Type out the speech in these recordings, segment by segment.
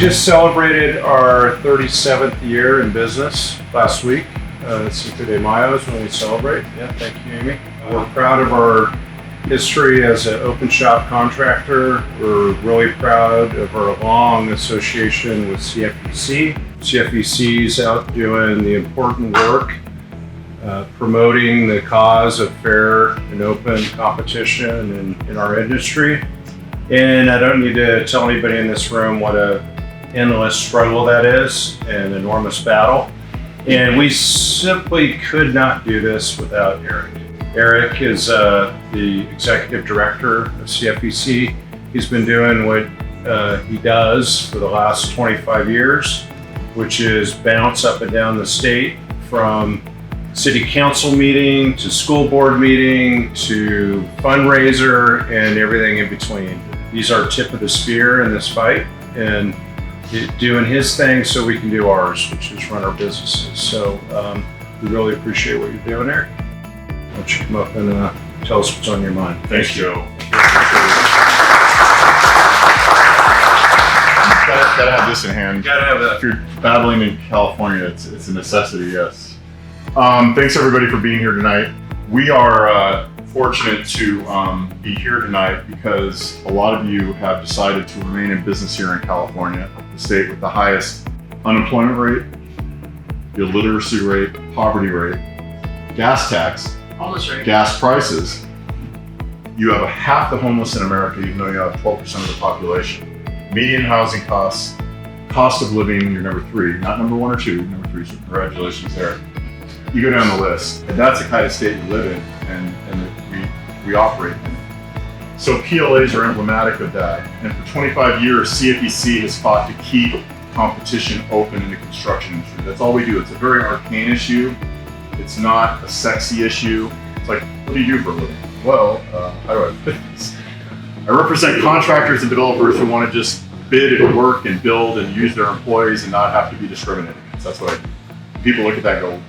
just celebrated our 37th year in business last week. It's Demiao is when we celebrate. Yeah, thank you, Amy. We're proud of our history as an open shop contractor. We're really proud of our long association with CFEC. CFEC is out doing the important work, promoting the cause of fair and open competition in our industry. And I don't need to tell anybody in this room what an endless struggle that is, an enormous battle. And we simply could not do this without Eric. Eric is the executive director of CFEC. He's been doing what he does for the last 25 years, which is bounce up and down the state from city council meeting to school board meeting to fundraiser and everything in between. He's our tip of the spear in this fight and doing his thing so we can do ours, which is run our businesses. So we really appreciate what you're doing, Eric. Why don't you come up and tell us what's on your mind. Thanks, Joe. Gotta have this in hand. Gotta have that. If you're battling in California, it's a necessity, yes. Thanks everybody for being here tonight. We are fortunate to be here tonight because a lot of you have decided to remain in business here in California, the state with the highest unemployment rate, illiteracy rate, poverty rate, gas tax, homeless rate, gas prices. You have half the homeless in America, even though you have 12% of the population. Median housing costs, cost of living, you're number 3, not number 1 or 2, number 3, so congratulations there. You go down the list, and that's the kind of state you live in and that we operate in. So PLAs are emblematic of that. And for 25 years, CFEC has fought to keep competition open in the construction industry. That's all we do. It's a very arcane issue. It's not a sexy issue. It's like, what do you do for a living? Well, how do I put this? I represent contractors and developers who want to just bid and work and build and use their employees and not have to be discriminated against. That's what people look at that and go,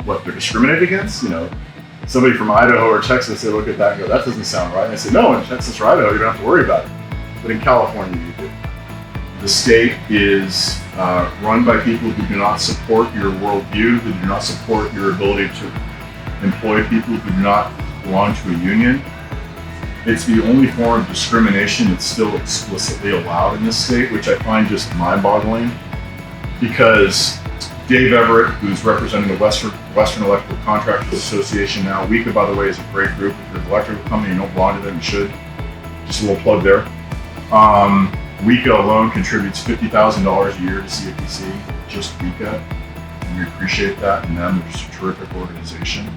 what, they're discriminated against? You know, somebody from Idaho or Texas, they look at that and go, that doesn't sound right. And I say, no, in Texas or Idaho, you don't have to worry about it. But in California, you do. The state is run by people who do not support your worldview, who do not support your ability to employ people who do not belong to a union. It's the only form of discrimination that's still explicitly allowed in this state, which I find just mind-boggling, because Dave Everett, who's representing the Western Electrical Contractors Association now. WECA, by the way, is a great group. If you're an electrical company and you don't belong to them, you should. Just a little plug there. WECA alone contributes $50,000 a year to CFEC, just WECA, and we appreciate that, and them. They're just a terrific organization.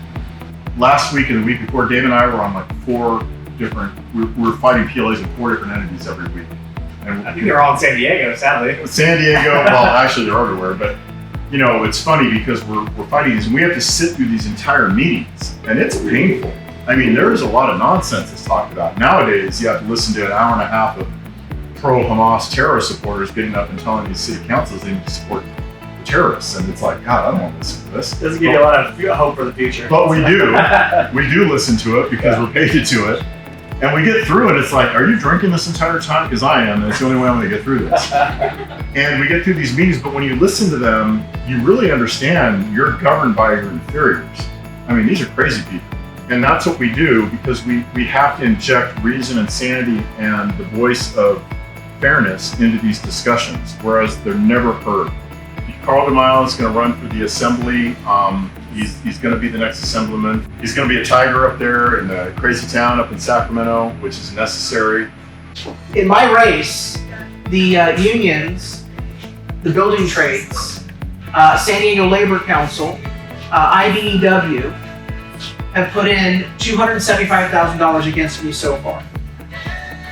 Last week and the week before, Dave and I were on like 4 different, we're fighting PLAs in 4 different entities every week. And I think they're all in San Diego, sadly. San Diego, well, actually they're everywhere, but you know, it's funny because we're fighting these and we have to sit through these entire meetings and it's painful. I mean, there's a lot of nonsense that's talked about. Nowadays, you have to listen to an hour and a half of pro-Hamas terror supporters getting up and telling these city councils they need to support the terrorists. And it's like, God, I don't want to listen to this. Doesn't give you a lot of hope for the future. But we do. We do listen to it because we're paid to it. And we get through it, it's like, are you drinking this entire time? Because I am, and it's the only way I'm gonna get through this. And we get through these meetings, but when you listen to them, you really understand you're governed by your inferiors. I mean, these are crazy people. And that's what we do because we have to inject reason and sanity and the voice of fairness into these discussions, whereas they're never heard. Carl Demiao is gonna run for the assembly. He's going to be the next assemblyman. He's going to be a tiger up there in the crazy town up in Sacramento, which is necessary. In my race, the unions, the building trades, San Diego Labor Council, IBEW, have put in $275,000 against me so far.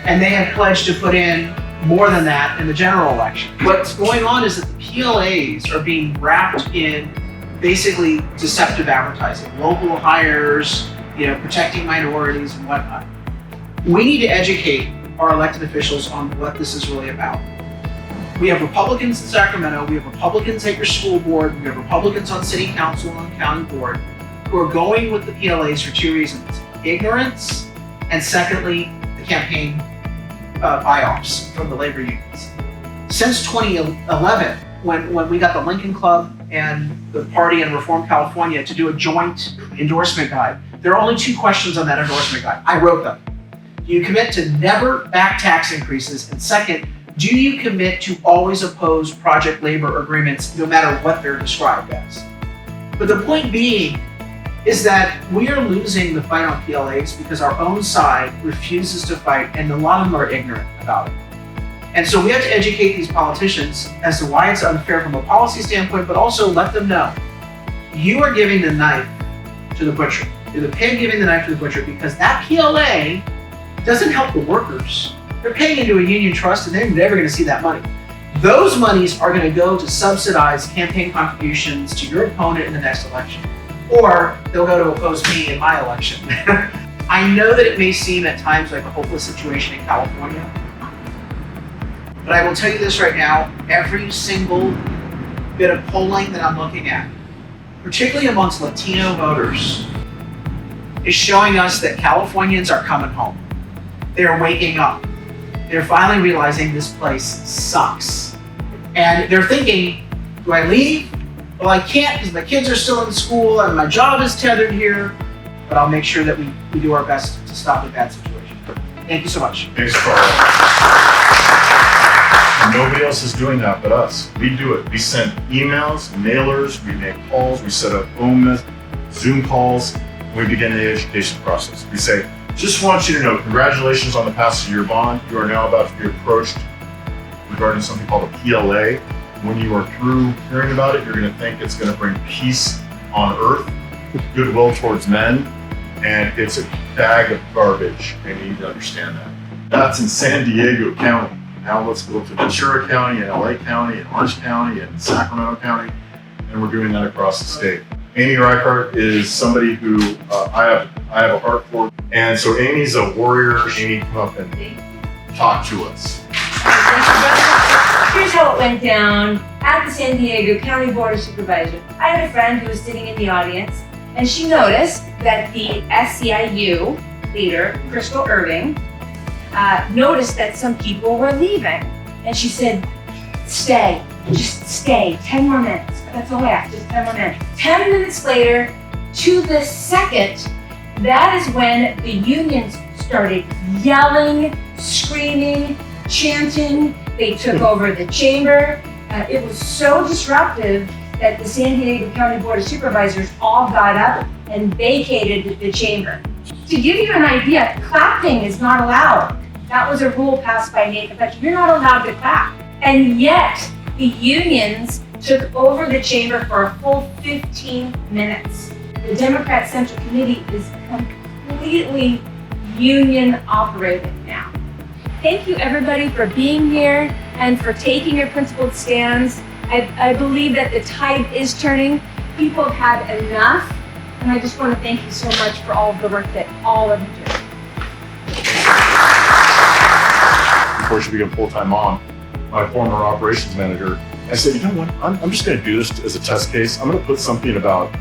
And they have pledged to put in more than that in the general election. What's going on is that the PLAs are being wrapped in basically deceptive advertising, local hires, protecting minorities and whatnot. We need to educate our elected officials on what this is really about. We have Republicans in Sacramento, we have Republicans at your school board, we have Republicans on city council and on county board who are going with the PLAs for 2 reasons: ignorance, and secondly, the campaign buy-offs from the labor unions. Since 2011, when we got the Lincoln Club and the party in Reform California to do a joint endorsement guide, there are only 2 questions on that endorsement guide. I wrote them. Do you commit to never back tax increases? And second, do you commit to always oppose project labor agreements no matter what they're described as? But the point being is that we are losing the fight on PLAs because our own side refuses to fight, and a lot of them are ignorant about it. And so we have to educate these politicians as to why it's unfair from a policy standpoint, but also let them know you are giving the knife to the butcher. You're the pig giving the knife to the butcher, because that PLA doesn't help the workers. They're paying into a union trust and they're never going to see that money. Those monies are going to go to subsidize campaign contributions to your opponent in the next election. Or they'll go to oppose me in my election. I know that it may seem at times like a hopeless situation in California, but I will tell you this right now, every single bit of polling that I'm looking at, particularly amongst Latino voters, is showing us that Californians are coming home. They're waking up. They're finally realizing this place sucks. And they're thinking, do I leave? Well, I can't because my kids are still in school and my job is tethered here, but I'll make sure that we do our best to stop the bad situation. Thank you so much. Thanks, Carl. Nobody else is doing that but us. We do it. We send emails, mailers, we make calls, we set up Zoom calls, and we begin the education process. We say, just want you to know, congratulations on the passage of your bond. You are now about to be approached regarding something called a PLA. When you are through hearing about it, you're going to think it's going to bring peace on earth, goodwill towards men, and it's a bag of garbage, and you need to understand that. That's in San Diego County. Now let's go to Ventura County and LA County and Orange County and Sacramento County, and we're doing that across the state. Amy Reichert is somebody who I have a heart for, and so Amy's a warrior. Amy, come up and talk to us. Here's how it went down at the San Diego County Board of Supervisors. I had a friend who was sitting in the audience, and she noticed that the SEIU leader, Crystal Irving, noticed that some people were leaving. And she said, stay, just stay, 10 more minutes. That's all I asked, just 10 more minutes. 10 minutes later, to the second, that is when the unions started yelling, screaming, chanting. They took over the chamber. It was so disruptive that the San Diego County Board of Supervisors all got up and vacated the chamber. To give you an idea, clapping is not allowed. That was a rule passed by Nathan Fetch. You're not allowed to clap. And yet, the unions took over the chamber for a full 15 minutes. The Democrat Central Committee is completely union operated now. Thank you everybody for being here and for taking your principled stands. I believe that the tide is turning. People have had enough, and I just want to thank you so much for all of the work that all of you do. Before she became full-time mom, my former operations manager, I said, you know what, I'm just going to do this as a test case. I'm going to put something about,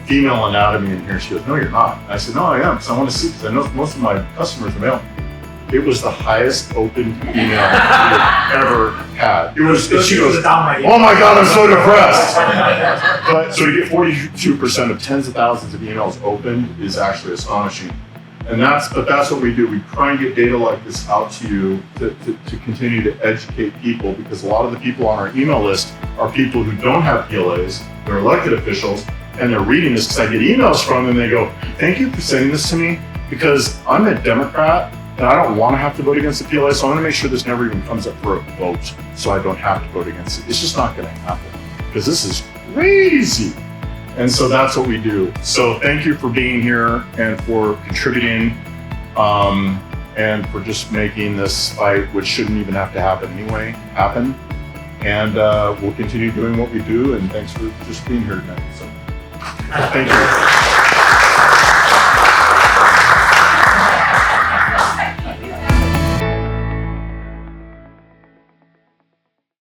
female anatomy in here. She goes, no, you're not. And I said, no, I am, because I want to see, because I know most of my customers are male. It was the highest open email we have ever had. She goes, oh my God, I'm so depressed. But so to get 42% of tens of thousands of emails opened is actually astonishing. And that's what we do. We try and get data like this out to you to continue to educate people, because a lot of the people on our email list are people who don't have PLAs, they're elected officials, and they're reading this because I get emails from them and they go, thank you for sending this to me, because I'm a Democrat and I don't want to have to vote against the PLA, so I'm going to make sure this never even comes up for a vote so I don't have to vote against it. It's just not going to happen, because this is crazy. And so that's what we do. So thank you for being here and for contributing, and for just making this fight, which shouldn't even have to happen anyway, happen. And we'll continue doing what we do, and thanks for just being here tonight. So thank you.